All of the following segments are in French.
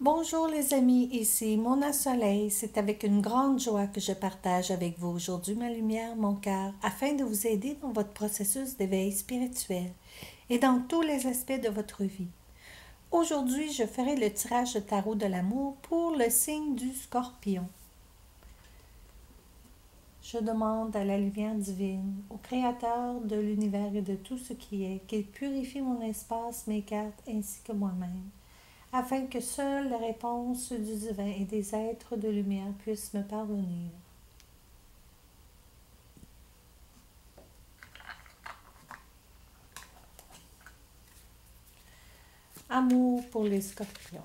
Bonjour les amis, ici Mona Soleil. C'est avec une grande joie que je partage avec vous aujourd'hui ma lumière, mon cœur, afin de vous aider dans votre processus d'éveil spirituel et dans tous les aspects de votre vie. Aujourd'hui, je ferai le tirage de tarot de l'amour pour le signe du Scorpion. Je demande à la lumière divine, au Créateur de l'univers et de tout ce qui est, qu'il purifie mon espace, mes cartes ainsi que moi-même, afin que seule la réponse du divin et des êtres de lumière puisse me parvenir. Amour pour les scorpions.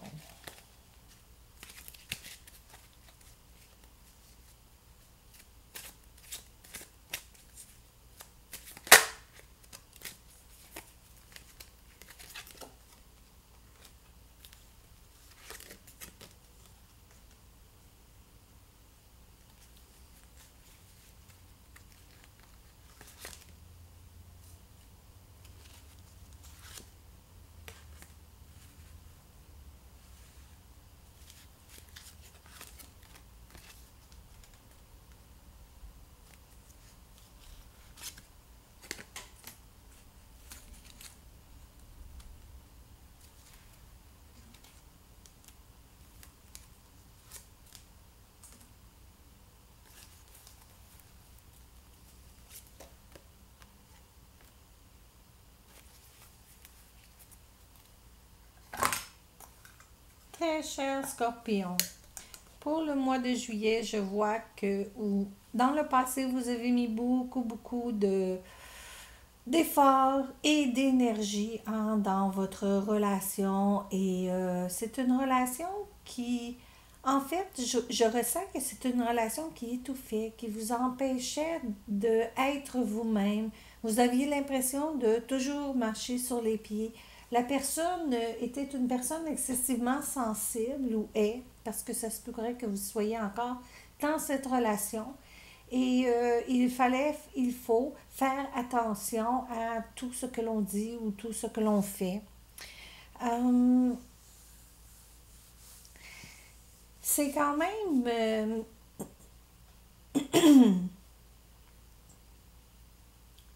Très cher scorpion, pour le mois de juillet, je vois que dans le passé, vous avez mis beaucoup d'efforts et d'énergie dans votre relation et c'est une relation qui, en fait, je ressens que c'est une relation qui étouffait, qui vous empêchait d'être vous-même. Vous aviez l'impression de toujours marcher sur les pieds. La personne était une personne excessivement sensible ou est, parce que ça se pourrait que vous soyez encore dans cette relation. Et il faut faire attention à tout ce que l'on dit ou tout ce que l'on fait. Euh, c'est quand même...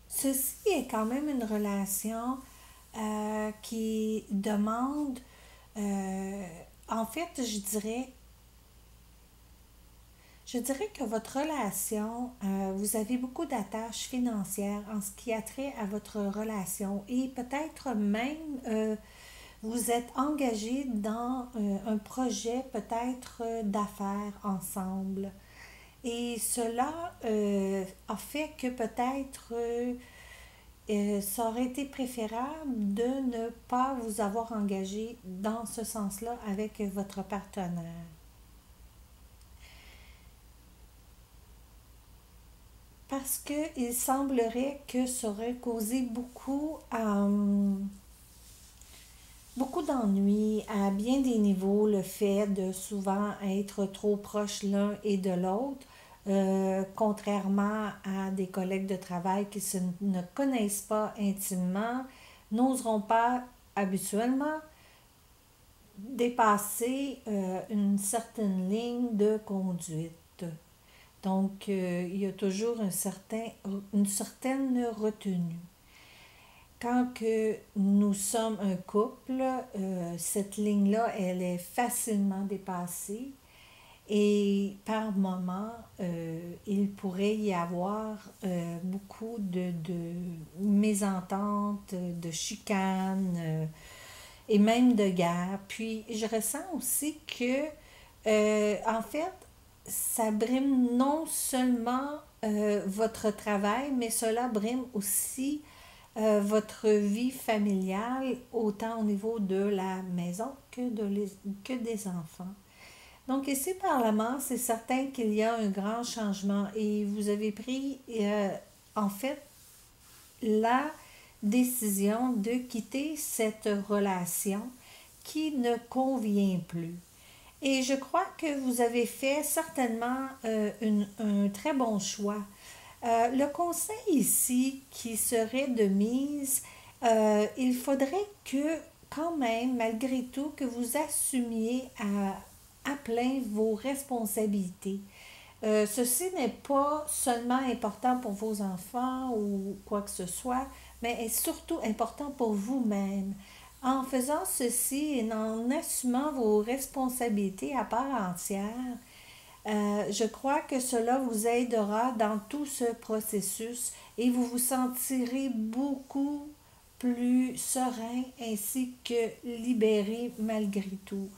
ceci est quand même une relation qui demande... en fait, je dirais que votre relation, vous avez beaucoup d'attaches financières en ce qui a trait à votre relation et peut-être même vous êtes engagé dans un projet peut-être d'affaires ensemble. Et cela a fait que peut-être ça aurait été préférable de ne pas vous avoir engagé dans ce sens-là avec votre partenaire. Parce qu'il semblerait que ça aurait causé beaucoup d'ennuis à bien des niveaux, le fait de souvent être trop proche l'un et de l'autre, contrairement à des collègues de travail qui ne connaissent pas intimement, n'oseront pas habituellement dépasser une certaine ligne de conduite. Donc, il y a toujours une certaine retenue. Quand que nous sommes un couple, cette ligne-là, elle est facilement dépassée et par moments, il pourrait y avoir beaucoup de mésententes, de chicanes et même de guerres. Puis, je ressens aussi que, en fait, ça brime non seulement votre travail, mais cela brime aussi votre vie familiale, autant au niveau de la maison que des enfants. Donc ici, par la mort, c'est certain qu'il y a un grand changement et vous avez pris, en fait, la décision de quitter cette relation qui ne convient plus. Et je crois que vous avez fait certainement un très bon choix. Le conseil ici qui serait de mise, il faudrait que quand même, malgré tout, que vous assumiez à plein vos responsabilités. Ceci n'est pas seulement important pour vos enfants ou quoi que ce soit, mais est surtout important pour vous-même. En faisant ceci et en assumant vos responsabilités à part entière, je crois que cela vous aidera dans tout ce processus et vous vous sentirez beaucoup plus serein ainsi que libéré malgré tout.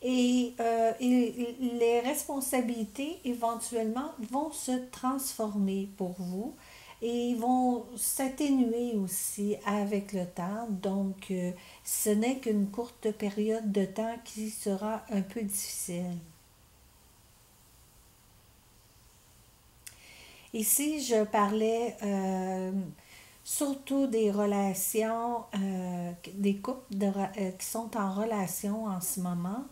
Et les responsabilités éventuellement vont se transformer pour vous et vont s'atténuer aussi avec le temps. Donc, ce n'est qu'une courte période de temps qui sera un peu difficile. Ici, je parlais surtout des relations, des couples qui sont en relation en ce moment,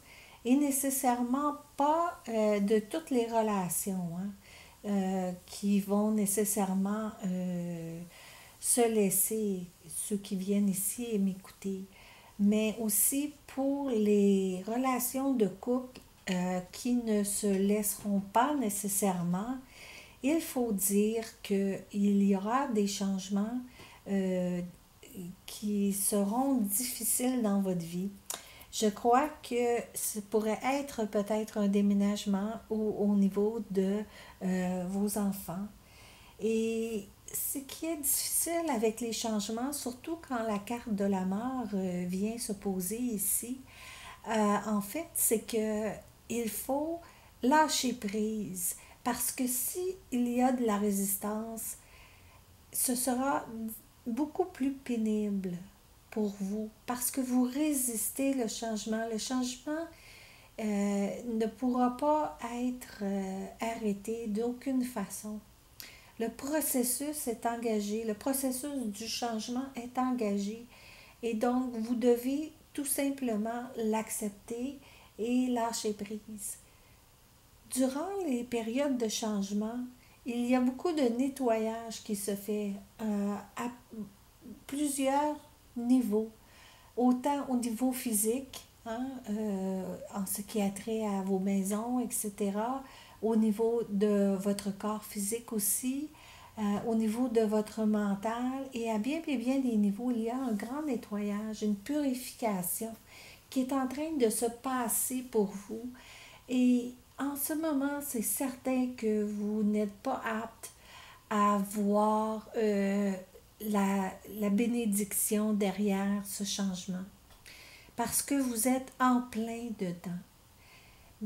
et nécessairement pas de toutes les relations hein, qui vont nécessairement se laisser, ceux qui viennent ici et m'écouter, mais aussi pour les relations de couple qui ne se laisseront pas nécessairement. Il faut dire qu'il y aura des changements euh, qui seront difficiles dans votre vie. Je crois que ce pourrait être peut-être un déménagement au niveau de vos enfants. Et ce qui est difficile avec les changements, surtout quand la carte de la mort vient se poser ici, en fait, c'est que il faut lâcher prise. Parce que si il y a de la résistance, ce sera beaucoup plus pénible pour vous parce que vous résistez le changement. Le changement ne pourra pas être arrêté d'aucune façon. Le processus est engagé, le processus du changement est engagé et donc vous devez tout simplement l'accepter et lâcher prise. Durant les périodes de changement, il y a beaucoup de nettoyage qui se fait à plusieurs niveaux, autant au niveau physique, hein, en ce qui a trait à vos maisons, etc., au niveau de votre corps physique aussi, au niveau de votre mental, et à bien des niveaux, il y a un grand nettoyage, une purification qui est en train de se passer pour vous. Et en ce moment, c'est certain que vous n'êtes pas apte à voir la bénédiction derrière ce changement parce que vous êtes en plein dedans.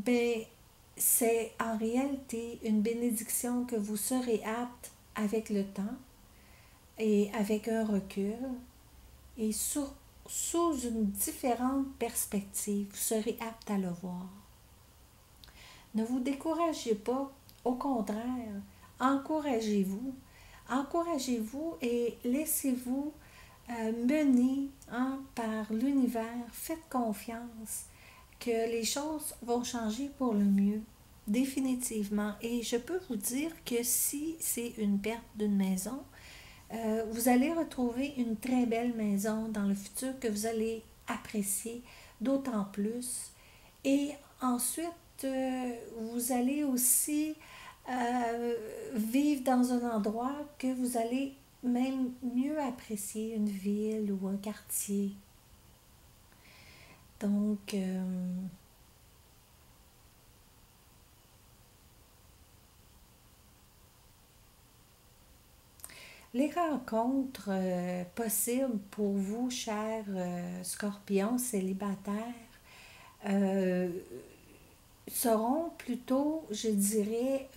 Mais c'est en réalité une bénédiction que vous serez apte avec le temps et avec un recul et sous une différente perspective, vous serez apte à le voir. Ne vous découragez pas, au contraire, encouragez-vous. Encouragez-vous et laissez-vous mener hein, par l'univers. Faites confiance que les choses vont changer pour le mieux, définitivement. Et je peux vous dire que si c'est une perte d'une maison, vous allez retrouver une très belle maison dans le futur que vous allez apprécier d'autant plus. Et ensuite, vous allez aussi vivre dans un endroit que vous allez même mieux apprécier, une ville ou un quartier. Donc, les rencontres possibles pour vous, chers scorpions célibataires, euh, seront plutôt, je dirais,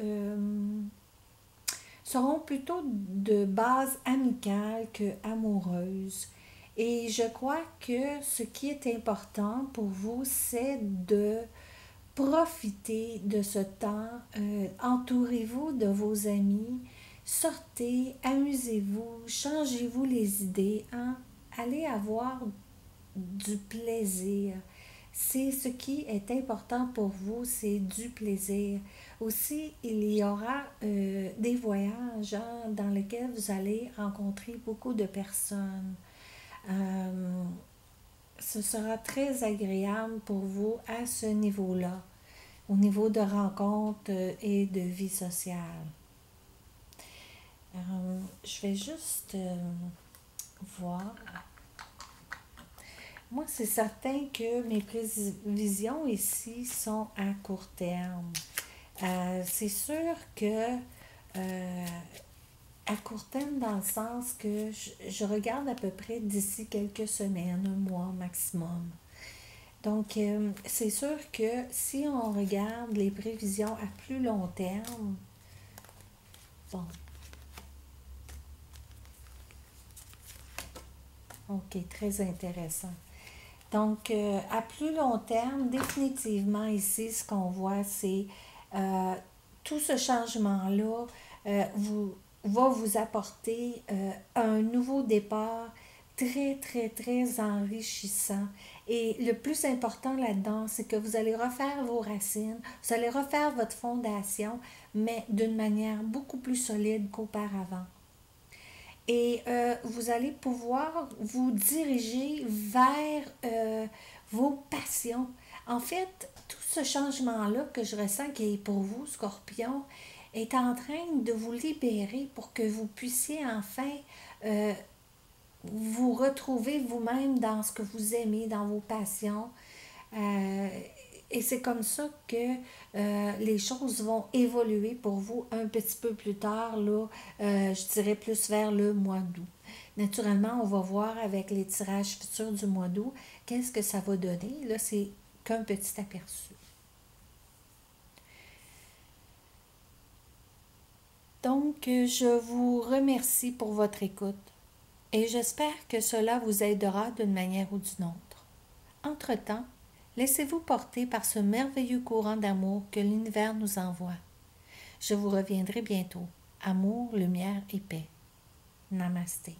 seront plutôt de base amicale que amoureuse. Et je crois que ce qui est important pour vous, c'est de profiter de ce temps. Entourez-vous de vos amis, sortez, amusez-vous, changez-vous les idées, hein? Allez avoir du plaisir. C'est ce qui est important pour vous, c'est du plaisir. Aussi, il y aura des voyages hein, dans lesquels vous allez rencontrer beaucoup de personnes. Euh, ce sera très agréable pour vous à ce niveau-là, au niveau de rencontres et de vie sociale. Je vais juste voir. Moi, c'est certain que mes prévisions ici sont à court terme. C'est sûr que à court terme, dans le sens que je regarde à peu près d'ici quelques semaines, un mois maximum. Donc, c'est sûr que si on regarde les prévisions à plus long terme, bon, ok, très intéressant. Donc, à plus long terme, définitivement ici, ce qu'on voit, c'est tout ce changement-là va vous apporter un nouveau départ très, très, très enrichissant. Et le plus important là-dedans, c'est que vous allez refaire vos racines, vous allez refaire votre fondation, mais d'une manière beaucoup plus solide qu'auparavant. Et vous allez pouvoir vous diriger vers vos passions. En fait, tout ce changement-là que je ressens qui est pour vous, Scorpion, est en train de vous libérer pour que vous puissiez enfin euh, vous retrouver vous-même dans ce que vous aimez, dans vos passions. Euh, et c'est comme ça que les choses vont évoluer pour vous un petit peu plus tard, là, je dirais plus vers le mois d'août. Naturellement, on va voir avec les tirages futurs du mois d'août qu'est-ce que ça va donner. Là, c'est qu'un petit aperçu. Donc, je vous remercie pour votre écoute et j'espère que cela vous aidera d'une manière ou d'une autre. Entre-temps, laissez-vous porter par ce merveilleux courant d'amour que l'univers nous envoie. Je vous reviendrai bientôt. Amour, lumière et paix. Namasté.